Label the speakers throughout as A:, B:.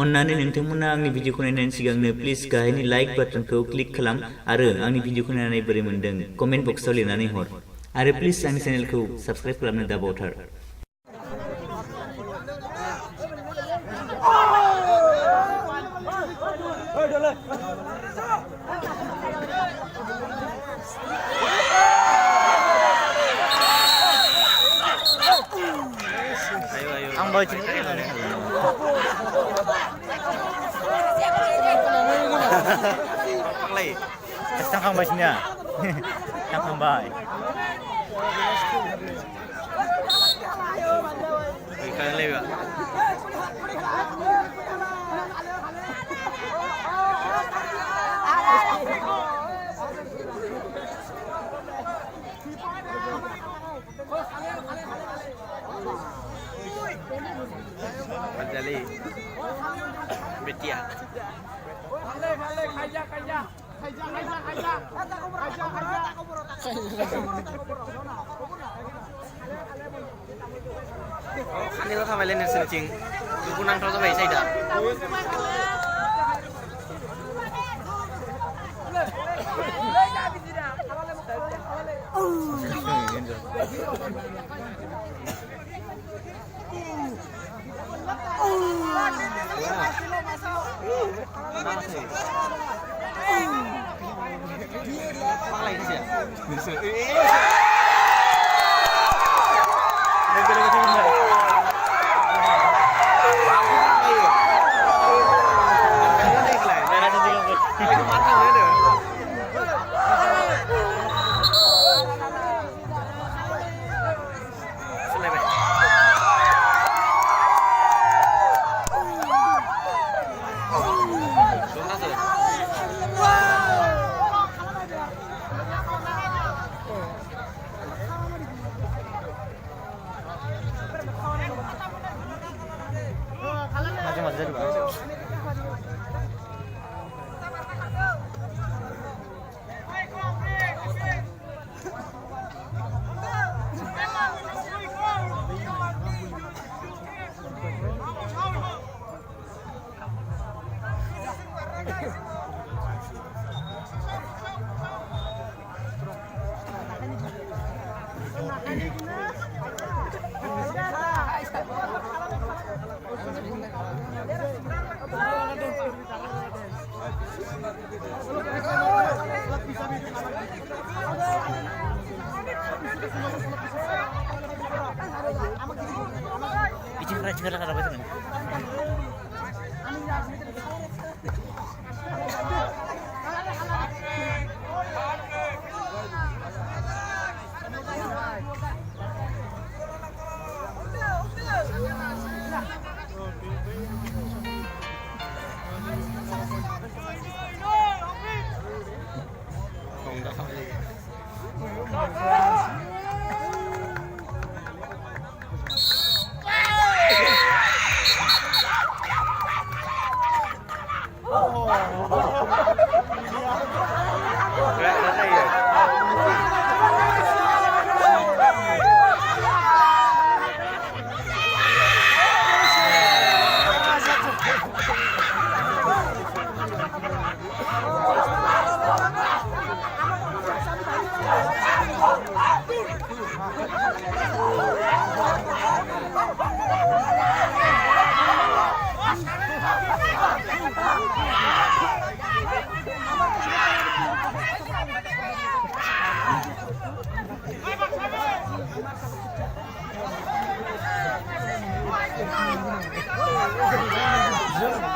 A: अन्नानै नोंथांमोना आंनि भिडिअखौ नायनायनि सिगांनो प्लिज गाहायनि लाइक बाटनखौ क्लिक खालाम आरो आंनि भिडिअखौ नायनानै बोरै मोनदों कमेन्ट बक्सआव लिरनानै हर आरो प्लिज आंनि चेनेलखौ साबस्क्राइब खालामनो दाबावथार।
B: Ang baik ini. Lagi. Tangkang baiknya. Tangkang baik. Kalian lewat. Jali betia Kanil kamay len nasa cing kunang tro sabay say da Cingkara kada betul.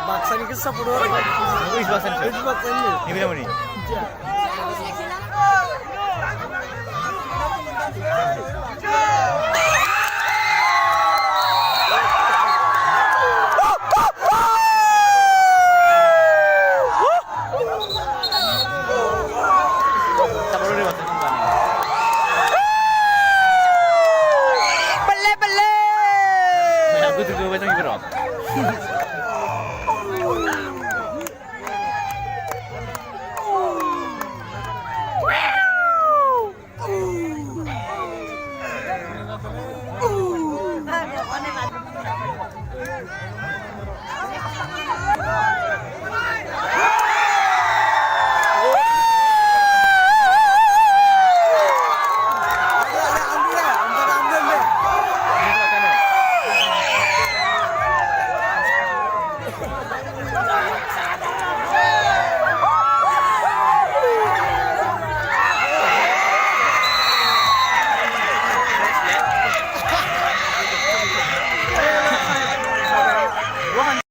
B: Baksan itu sepuluh orang. Wih, baksan. Wih, baksan ini. Ini berapa nih? Aku juga macam itu dong.